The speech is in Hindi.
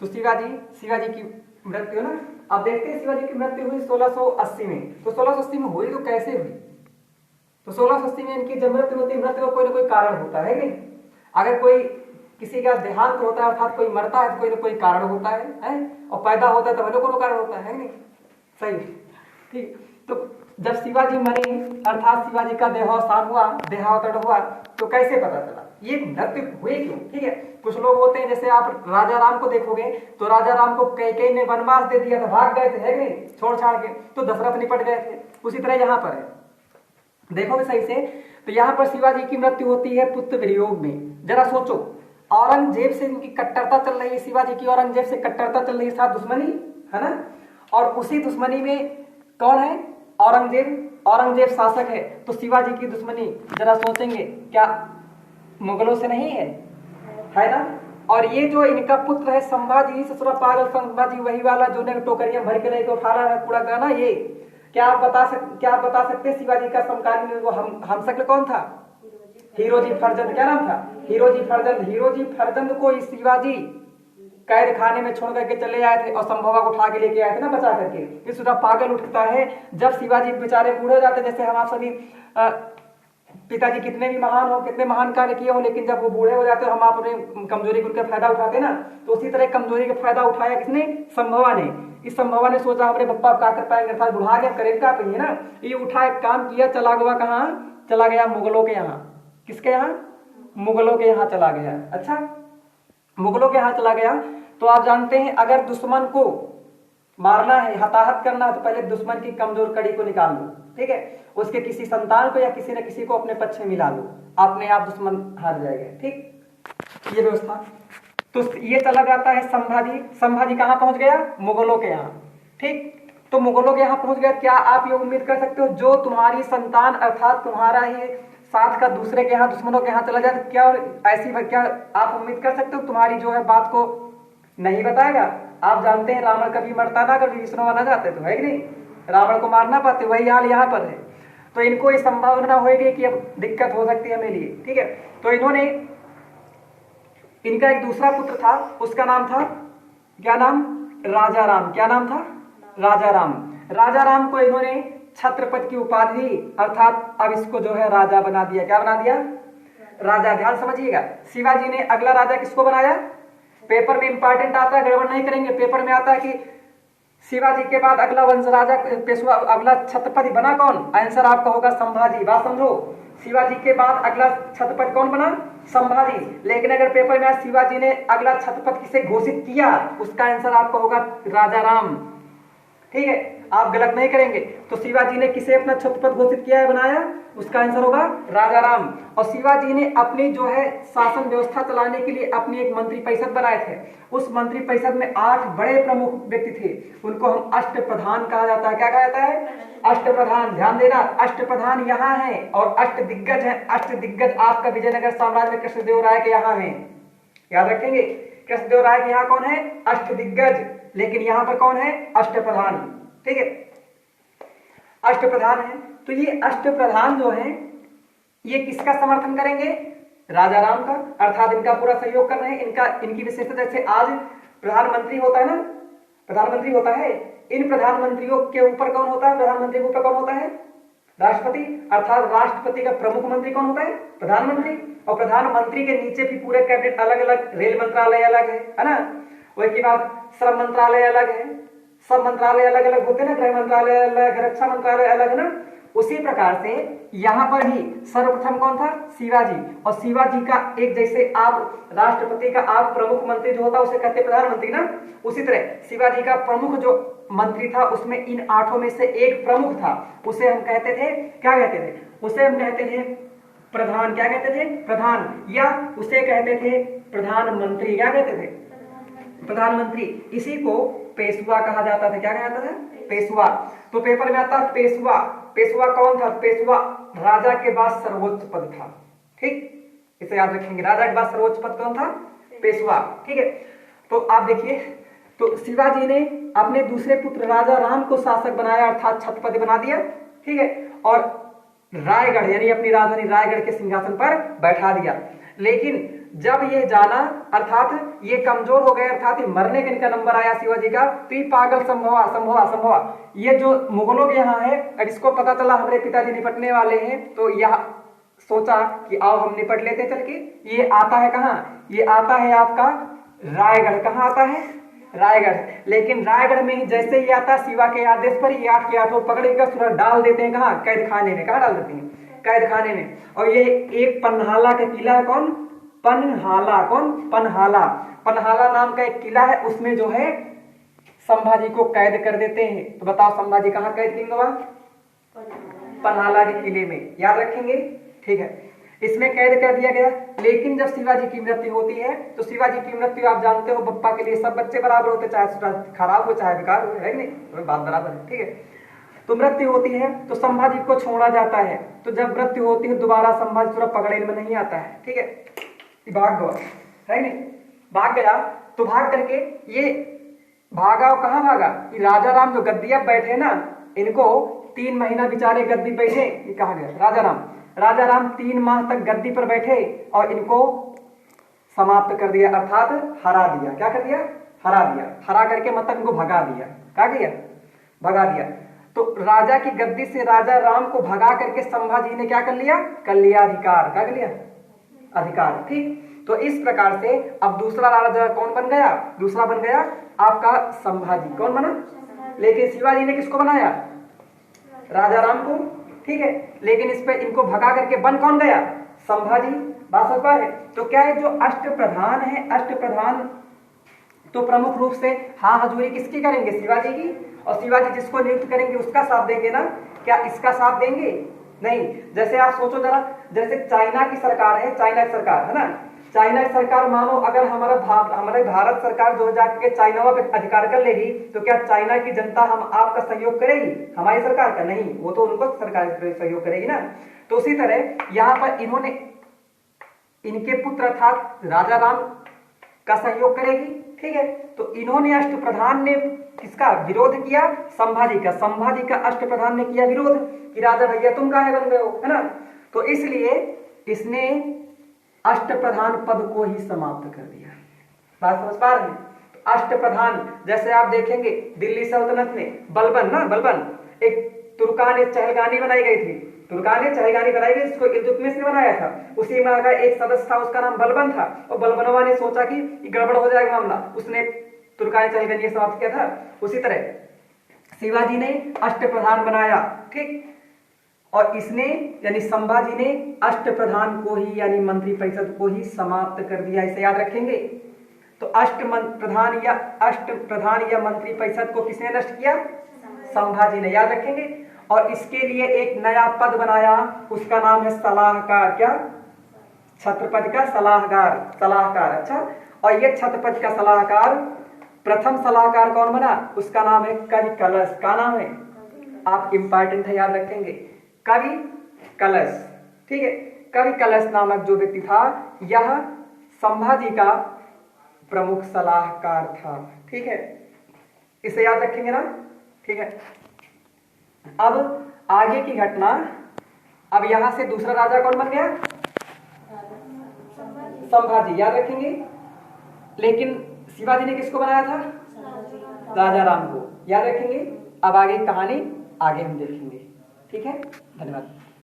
तो शिवाजी की मृत्यु ना, अब देखते हैं शिवाजी की मृत्यु हुई 1680 में। तो 1680 में हुई तो कैसे हुई? तो 1680 में इनकी जब मृत्यु होती है, मृत्यु का कोई ना कोई कारण होता है नहीं। अगर कोई किसी का देहांत होता है अर्थात कोई मरता है तो कोई ना कोई कारण होता है? और पैदा होता है तो कोई कारण होता है नहीं? सही, ठीक। तो जब शिवाजी मरे अर्थात शिवाजी का देहावसान हुआ, देहावतरण हुआ, तो कैसे पता चला ये मृत्यु हुई क्यों? ठीक है, कुछ लोग होते हैं जैसे आप राजा राम को देखोगे तो राजा राम को कैकेयी ने वनवास दे दिया था, भाग गए थे, है नहीं, छोड़ छाड़ के, तो दशरथ निपट गए थे। उसी तरह यहाँ पर है, देखोगे सही से, तो यहाँ पर शिवाजी की मृत्यु होती है पुत्र वियोग में। जरा सोचो, औरंगजेब से इनकी कट्टरता चल रही है, शिवाजी की औरंगजेब से कट्टरता चल रही है, साथ दुश्मनी है ना, और उसी दुश्मनी में कौन है? औरंगजेब शासक है, तो शिवाजी की दुश्मनी जरा सोचेंगे क्या मुगलों से नहीं है ना? और ये जो इनका पुत्र है संभाजी, ससुरा पागल संभाजी, वही वाला जो ने टोकरियां भर के लेके उठा रहा है कूड़ा गाना, ये क्या आप बता सकते शिवाजी का समकालीन वो हम शक्ल कौन था? हीरोजी फरजंद। क्या नाम था? हीरोजी फरजंद को शिवाजी कैद खाने में छोड़ करके चले आए थे और संभवा को उठा के लेके आए थे ना, बचा करके। इस तरह पागल उठता है जब शिवाजी बेचारे बूढ़े हो जाते, जैसे हम आप सभी पिताजी कितने भी महान हो, कितने महान कार्य किए हो, लेकिन जब वो बूढ़े हो जाते हो हम आप अपने कमजोरी का फायदा उठाते ना, तो उसी तरह कमजोरी का फायदा उठाया किसने? संभवा ने। इस संभवा ने सोचा हमारे बप्पा क्या कर पाएंगे, अर्थात बुढ़ा गया, करेंगे क्या पहिए ना, ये उठा एक काम किया, चला गया कहाँ? चला गया मुगलों के यहाँ। किसके यहाँ? मुगलों के यहाँ चला गया। अच्छा, मुगलों के यहाँ चला गया। तो आप जानते हैं अगर दुश्मन को मारना है, हताहत करना है, तो पहले दुश्मन की कमजोर कड़ी को निकाल लो, ठीक है, उसके किसी संतान को या किसी न किसी को अपने पक्ष में मिला लो, अपने आप दुश्मन हार जाएगा। ठीक, ये व्यवस्था। तो ये चला जाता है संभाजी कहाँ पहुंच गया? मुगलों के यहाँ। ठीक, तो मुगलों के यहाँ पहुंच गया। क्या आप ये उम्मीद कर सकते हो जो तुम्हारी संतान अर्थात तुम्हारा ही साथ का दूसरे के यहाँ, दुश्मनों के यहाँ चला जाए, क्या आप उम्मीद कर सकते हो तुम्हारी जो है बात को नहीं बताएगा? आप जानते हैं रावण कभी मरता ना, कभी विष्णु माना जाते, तो है कि नहीं, रावण को मारना पाते, वही हाल यहाँ पर है। तो इनको ये संभावना होगी कि अब दिक्कत हो सकती है हमें लिए। ठीक है, तो इन्होंने, इनका एक दूसरा पुत्र था, उसका नाम था, क्या नाम? राजा राम। क्या नाम था? राजा राम। राजा राम को इन्होंने छत्रपति की उपाधि अर्थात अब इसको जो है राजा बना दिया। क्या बना दिया? राजा। ध्यान समझिएगा, शिवाजी ने अगला राजा किसको बनाया? पेपर में इंपॉर्टेंट आता है, गड़बड़ नहीं करेंगे, पेपर में आता है कि शिवाजी के बाद अगला वंश राजा पेशवा अगला छत्रपति बना कौन? आंसर आपका होगा संभाजी। बात समझो, शिवाजी के बाद अगला छत्रपति कौन बना? संभाजी। लेकिन अगर पेपर में शिवाजी ने अगला छत्रपति किसे घोषित किया, उसका आंसर आपका होगा राजा राम। ठीक है, आप गलत नहीं करेंगे। तो शिवाजी ने किसे अपना छत्रपति घोषित किया है, बनाया, उसका आंसर होगा राजा राम। और शिवाजी ने अपनी जो है शासन व्यवस्था चलाने के लिए अपनी एक मंत्री परिषद बनाए थे। उस मंत्री परिषद में 8 बड़े प्रमुख व्यक्ति थे, उनको हम अष्टप्रधान कहा जाता है। क्या कहा जाता है? अष्टप्रधान। ध्यान देना, अष्टप्रधान यहाँ है और अष्टदिग्गज है। अष्टदिग्गज आपका विजयनगर साम्राज्य में कृष्णदेव राय के यहाँ है, याद रखेंगे, कृष्णदेव राय के यहाँ कौन है? अष्टदिग्गज। लेकिन यहाँ पर कौन है? अष्टप्रधान। ठीक है, अष्टप्रधान है। तो ये अष्टप्रधान जो है ये किसका समर्थन करेंगे? राजा राम का, अर्थात इनका पूरा सहयोग कर रहे हैं। इनकी विशेषता, जैसे आज प्रधानमंत्री होता है ना, प्रधानमंत्री होता है, इन प्रधानमंत्रियों के ऊपर कौन होता है? प्रधानमंत्री के ऊपर कौन होता है? राष्ट्रपति। अर्थात राष्ट्रपति का प्रमुख मंत्री कौन होता है? प्रधानमंत्री। और प्रधानमंत्री के नीचे भी पूरे कैबिनेट अलग अलग, रेल मंत्रालय अलग है ना, उसके बाद श्रम मंत्रालय अलग है, सब मंत्रालय अलग अलग होते हैं ना, गृह मंत्रालय अलग, रक्षा मंत्रालय अलग है ना। उसी प्रकार से यहां पर भी सर्वप्रथम कौन था? शिवाजी। और शिवाजी का एक, जैसे आप राष्ट्रपति का आप प्रमुख मंत्री जो होता है उसे कहते प्रधानमंत्री ना, उसी तरह शिवाजी का प्रमुख जो मंत्री था उसमें इन 8 में से एक प्रमुख था, उसे हम कहते थे, क्या कहते थे? उसे हम कहते थे प्रधान। क्या कहते थे? प्रधान। या उसे कहते थे प्रधानमंत्री। क्या कहते थे? प्रधानमंत्री। इसी को पेशवा कहा जाता था। क्या कहा जाता था? पेशवा। तो पेपर में आता है पेशवा। पेशवा कौन था? पेशवा राजा के बाद सर्वोच्च पद था। ठीक, इसे याद रखेंगे, राजा के बाद सर्वोच्च पद कौन था? पेशवा। ठीक है, तो आप देखिए, तो शिवाजी ने अपने दूसरे पुत्र राजा राम को शासक बनाया अर्थात छत्रपति बना दिया। ठीक है, और रायगढ़ यानी अपनी राजधानी रायगढ़ के सिंहासन पर बैठा दिया। लेकिन जब ये जाना अर्थात ये कमजोर हो गए, अर्थात ये मरने का इनका नंबर आया शिवाजी का, तो ये पागल संभवा संभवा संभवा, ये जो मुगलों के यहाँ है, अगर इसको पता चला हमारे पिताजी निपटने वाले हैं, तो यह सोचा कि आओ हम निपट लेते चल के। ये आता है कहाँ, ये आता है आपका रायगढ़। कहाँ आता है, रायगढ़। लेकिन रायगढ़ में ही जैसे ही आता शिवा के आदेश पर ये 8 के 8 पकड़ेगा, सूरज डाल देते हैं कहाँ, कैद खाने में। कहाँ डाल देते हैं, कैद खाने में। और ये एक पन्हाला का किला है, कौन, पन्हाला, कौन, पन्हाला, पन्हाला नाम का एक किला है, उसमें जो है संभाजी को कैद कर देते हैं। तो बताओ संभाजी कहाँ कैद किंग हुआ, पन्हाला के किले में, याद रखेंगे, ठीक है। इसमें कैद कर दिया गया। लेकिन जब शिवाजी की मृत्यु होती है, तो शिवाजी की मृत्यु आप जानते हो, बप्पा के लिए सब बच्चे बराबर होते, चाहे खराब हो चाहे बेकार हो, है कि नहीं, तो बात बराबर है, ठीक है। तो मृत्यु होती है तो संभाजी को छोड़ा जाता है। तो जब मृत्यु होती है दोबारा संभाजी थोड़ा पकड़े में नहीं आता है, ठीक है, भाग गया, है नहीं, भाग गया। तो भाग करके ये भागा, कहाँ भागा, कि राजा राम जो गद्दी बैठे ना, इनको 3 महीना बेचारे गद्दी बैठे, ये कहा गया राजा राम 3 माह तक गद्दी पर बैठे और इनको समाप्त कर दिया, अर्थात हरा दिया। क्या कर दिया, हरा दिया। हरा करके मतलब इनको भगा दिया। क्या किया, भगा दिया। तो राजा की गद्दी से राजा राम को भगा करके संभाजी ने क्या कर लिया, अधिकार। क्या कर लिया, अधिकार, ठीक। तो इस प्रकार से अब दूसरा राजा कौन बन गया, दूसरा बन गया आपका संभाजी। कौन बना, लेकिन शिवाजी ने किसको बनाया, राजा राम को, ठीक है। लेकिन इस पे इनको भगा करके बन कौन गया, संभाजी। बात समझ पा रहे। तो क्या है, जो अष्टप्रधान है, अष्टप्रधान तो प्रमुख रूप से हाँ हजूरी किसकी करेंगे, शिवाजी की। और शिवाजी जिसको नियुक्त करेंगे उसका साथ देंगे ना, क्या इसका साथ देंगे, नहीं। जैसे आप सोचो जरा, जैसे चाइना की सरकार है, चाइना की सरकार है ना, चाइना की सरकार मानो अगर हमारे भारत सरकार जो जाके चाइना पे अधिकार कर लेगी, तो क्या चाइना की जनता हम आपका सहयोग करेगी, हमारी सरकार का, नहीं, वो तो उनको सरकार सहयोग करेगी ना। तो उसी तरह यहाँ पर इन्होंने, इनके पुत्र अर्थात राजा राम का सहयोग करेगी, ठीक है। तो इन्होंने अष्टप्रधान ने किसका विरोध किया, संभाजी का। संभाजी का अष्टप्रधान ने किया विरोध कि राजा भैया तुम काहे बन गए हो, है ना। तो इसलिए इसने अष्टप्रधान पद को ही समाप्त कर दिया। बात समझ पा रहे हैं। तो अष्टप्रधान जैसे आप देखेंगे दिल्ली सल्तनत में बलबन ना, बलबन एक तुर्कान चहलगानी बनाई गई थी, तुर्कान चहलगानी बनाई गई, इसको इल्तुतमिश ने बनाया था। उसी में अगर एक सदस्य था उसका नाम बलबन था, और बलबनवा ने सोचा कि गड़बड़ हो जाएगा मामला, उसने तुर्कान चहलगानी समाप्त किया था। उसी तरह शिवाजी ने अष्टप्रधान बनाया, ठीक। और इसने यानी संभाजी ने अष्टप्रधान को ही यानी मंत्री परिषद को ही समाप्त कर दिया। इसे याद रखेंगे। तो अष्टप्रधान या मंत्री परिषद को किसने नष्ट किया, संभाजी ने, याद रखेंगे। और इसके लिए एक नया पद बनाया, उसका नाम है सलाहकार। क्या, छत्रपति का सलाहकार, सलाहकार, अच्छा। और ये छत्रपति का सलाहकार, प्रथम सलाहकार कौन बना, उसका नाम है कवि कलश। का नाम है, आप इंपॉर्टेंट है, याद रखेंगे, कवि कलश, ठीक है। कवि कलश नामक जो व्यक्ति था, यह संभाजी का प्रमुख सलाहकार था, ठीक है। इसे याद रखेंगे ना, ठीक है। अब आगे की घटना, अब यहां से दूसरा राजा कौन बन गया, संभाजी, याद रखेंगे। लेकिन शिवाजी ने किसको बनाया था, राजा राम को, याद रखेंगे। अब आगे कहानी आगे हम देखेंगे, ठीक है। धन्यवाद।